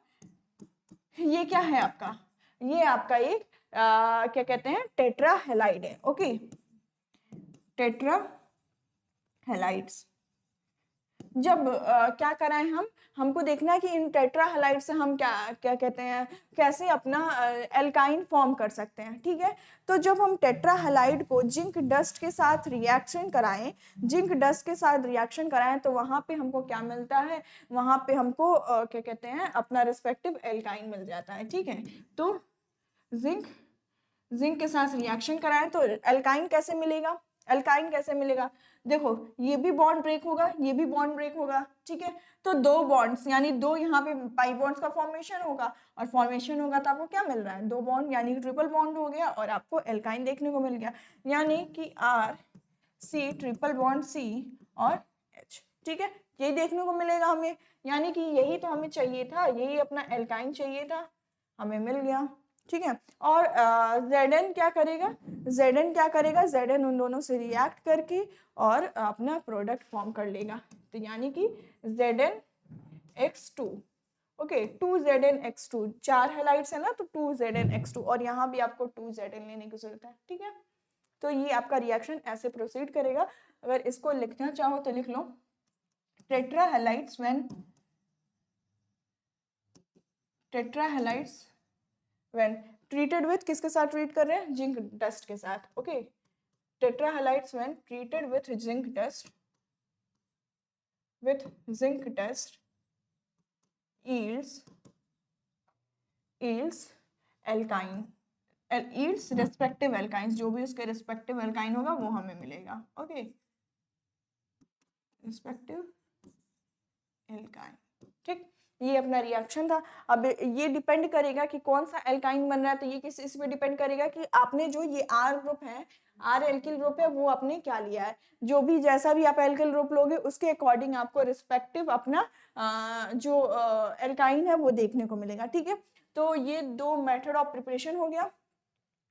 ये क्या है आपका, ये आपका एक क्या कहते हैं, टेट्राहेलाइड है। ओके, टेट्राहेलाइड्स जब क्या कराएं हम, हमको देखना है कि इन टेट्राहेलाइड से हम क्या क्या कहते हैं, कैसे अपना एल्काइन फॉर्म कर सकते हैं, ठीक है। तो जब हम टेट्राहेलाइड को जिंक डस्ट के साथ रिएक्शन कराएं, तो वहां पे हमको क्या मिलता है, वहां पे हमको क्या कहते हैं, अपना रिस्पेक्टिव एल्काइन मिल जाता है, ठीक है। तो जिंक के साथ रिएक्शन कराएं तो एल्काइन कैसे मिलेगा, देखो ये भी बॉन्ड ब्रेक होगा, ये भी बॉन्ड ब्रेक होगा, ठीक है। तो 2 बॉन्ड्स यानी 2 यहाँ पे पाई बॉन्ड्स का फॉर्मेशन होगा, और फॉर्मेशन होगा तो आपको क्या मिल रहा है, 2 बॉन्ड यानी ट्रिपल बॉन्ड हो गया, और आपको एल्काइन देखने को मिल गया, यानी कि R C triple bond C और H, ठीक है। यही देखने को मिलेगा हमें, यानी कि यही तो हमें चाहिए था, यही अपना एल्काइन चाहिए था, हमें मिल गया, ठीक है। और Zn क्या करेगा, Zn उन दोनों से रिएक्ट करके और अपना प्रोडक्ट फॉर्म कर लेगा, तो यानी कि ZnX2, ओके, 2ZnX2, 4 हेलाइड्स है ना, तो 2ZnX2, और यहाँ भी आपको 2Zn लेने की जरूरत है, ठीक है। तो ये आपका रिएक्शन ऐसे प्रोसीड करेगा। अगर इसको लिखना चाहो तो लिख लो, टेट्राहेलाइड्स व्हेन ट्रीटेड विथ, किसके साथ ट्रीट कर रहे हैं, जिंक डस्ट के साथ, okay. Tetrahalides when treated with zinc dust yields alkyne, yields respective alkynes, जो भी उसके रेस्पेक्टिव एल्काइन होगा वो हमें मिलेगा, ओके, रेस्पेक्टिव एल्काइन, ठीक। ये अपना रिएक्शन था। अब ये डिपेंड करेगा कि कौन सा एल्काइन बन रहा है, तो ये किस इस पे डिपेंड करेगा कि आपने जो ये R ग्रुप है, R एल्किल ग्रुप है, वो आपने क्या लिया है, जो भी जैसा भी आप एल्किल ग्रुप लोगे उसके अकॉर्डिंग आपको रिस्पेक्टिव अपना जो एल्काइन है वो देखने को मिलेगा, ठीक है। तो ये 2 मेथड ऑफ प्रिपरेशन हो गया।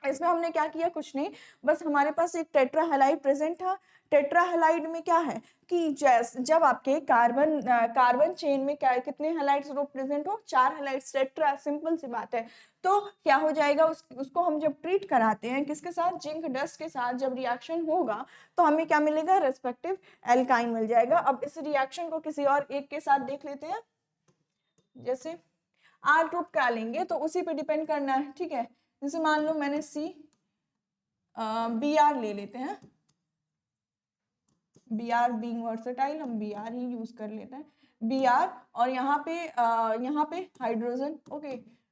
इसमें हमने क्या किया, कुछ नहीं, बस हमारे पास एक टेट्राहेलाइड प्रेजेंट था। टेट्राहेलाइड में क्या है कि जब आपके कार्बन चेन में क्या कितने हेलाइड्स ग्रुप प्रेजेंट हो, 4 हेलाइड्स, टेट्रा, सिंपल सी बात है। तो क्या हो जाएगा, उसको हम जब ट्रीट कराते हैं किसके साथ, जिंक डस्ट के साथ, जब रिएक्शन होगा तो हमें क्या मिलेगा, रेस्पेक्टिव एल्काइन मिल जाएगा। अब इस रिएक्शन को किसी और एक के साथ देख लेते हैं, जैसे R ग्रुप क्या लेंगे तो उसी पे डिपेंड करना है, ठीक है। जैसे मान लो मैंने Br ले लेते हैं, Br बीइंग वर्सेटाइल, हम Br ही यूज कर लेते हैं, Br, और यहाँ पे हाइड्रोजन, ओके,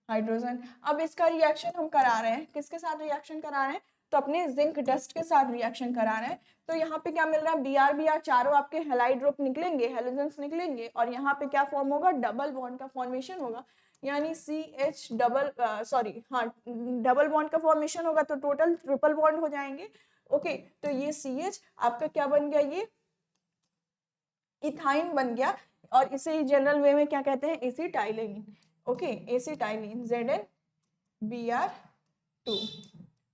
हाइड्रोजन। अब इसका रिएक्शन हम करा रहे हैं, किसके साथ रिएक्शन करा रहे हैं, तो अपने जिंक डस्ट के साथ रिएक्शन करा रहे हैं। तो यहाँ पे क्या मिल रहा है, Br चारों आपके हेलाइड ग्रुप निकलेंगे, हेलोजेंस निकलेंगे, और यहाँ पे क्या फॉर्म होगा, डबल बॉन्ड का फॉर्मेशन होगा, यानी CH डबल बॉन्ड का फॉर्मेशन होगा, तो टोटल ट्रिपल बॉन्ड हो जाएंगे, ओके। तो ये CH आपका क्या बन गया, ये इथाइन बन गया, और इसे जनरल वे में क्या कहते हैं, acetylene, okay, acetylene, ZnBr2,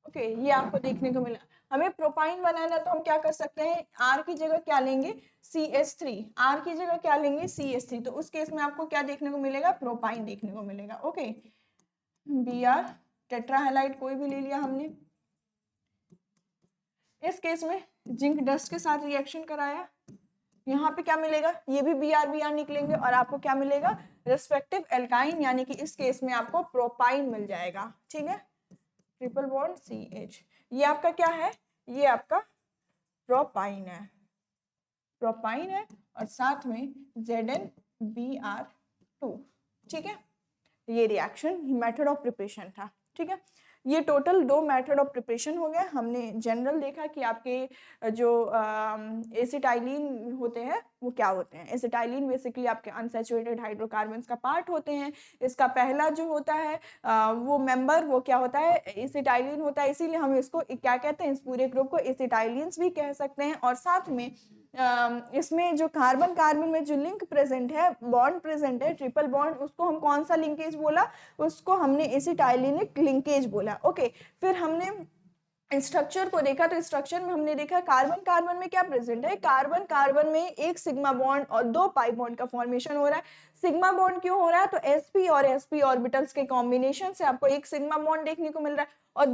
okay. ये आपको देखने को मिला। हमें प्रोपाइन बनाना तो हम क्या कर सकते हैं, R की जगह क्या लेंगे, CH3, R की जगह क्या लेंगे, CH3, तो उस केस में आपको क्या देखने को मिलेगा, प्रोपाइन देखने को मिलेगा, ओके। Br टेट्राहेलाइड कोई भी ले लिया हमने, इस केस में जिंक डस्ट के साथ रिएक्शन कराया, यहाँ पे क्या मिलेगा, ये भी Br निकलेंगे, और आपको क्या मिलेगा, रेस्पेक्टिव एल्काइन, यानी कि इस केस में आपको प्रोपाइन मिल जाएगा, ठीक है, ट्रिपल बॉन्ड CH। ये आपका क्या है, ये आपका प्रोपाइन है, और साथ में ZnBr2, ठीक है। ये रिएक्शन मेथड ऑफ प्रिपरेशन था, ठीक है। ये टोटल 2 मेथड ऑफ प्रिपरेशन हो गया। हमने जनरल देखा कि आपके जो एसिटाइलिन होते हैं वो क्या होते हैं। एसिटाइलिन बेसिकली आपके अनसैचुरेटेड हाइड्रोकार्बन्स का पार्ट होते हैं। इसका पहला जो होता है वो मेंबर वो क्या होता है, एसिटाइलिन होता है, इसीलिए हम इसको क्या कहते हैं, इस पूरे ग्रुप को एसिटाइलिन्स भी कह सकते हैं। और साथ में इसमें जो कार्बन कार्बन में जो लिंक प्रेजेंट है, बॉन्ड प्रेजेंट है, ट्रिपल बॉन्ड, उसको हम कौन सा लिंकेज बोला, उसको हमने एसिटाइलिनिक लिंकेज बोला। ओके, फिर हमने स्ट्रक्चर को देखा, तो स्ट्रक्चर में हमने देखा कार्बन कार्बन में क्या प्रेजेंट है, कार्बन कार्बन में एक सिग्मा बॉन्ड और 2 पाई बॉन्ड का फॉर्मेशन हो रहा है। सिग्मा बॉन्ड क्यों हो रहा है, तो sp और sp ऑर्बिटल्स के कॉम्बिनेशन से आपको एक सिग्मा बॉन्ड देखने को मिल रहा है, और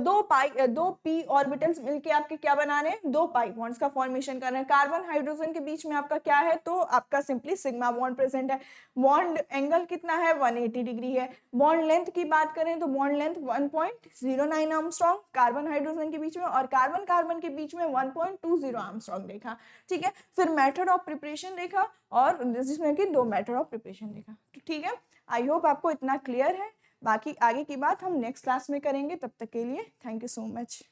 2 p ऑर्बिटल्स मिलके आपके क्या बना रहे हैं, 2 पाई बॉन्ड्स का फॉर्मेशन कर रहे हैं। कार्बन हाइड्रोजन के बीच में आपका क्या है, तो आपका सिंपली सिग्मा बॉन्ड प्रेजेंट है। बॉन्ड एंगल कितना है, 180 डिग्री है। बॉन्ड लेंथ की बात करें तो bond length 1.09 Armstrong carbon hydrogen के बीच में, और कार्बन कार्बन के बीच में 1.20 आर्मस्ट्रॉन्ग देखा। ठीक है, फिर मेथड ऑफ प्रिपरेशन देखा, और जिसमें कि 2 मेथड ऑफ प्रिपरेशन देखा। तो ठीक है, आई होप आपको इतना क्लियर है। बाकी आगे की बात हम नेक्स्ट क्लास में करेंगे। तब तक के लिए थैंक यू सो मच।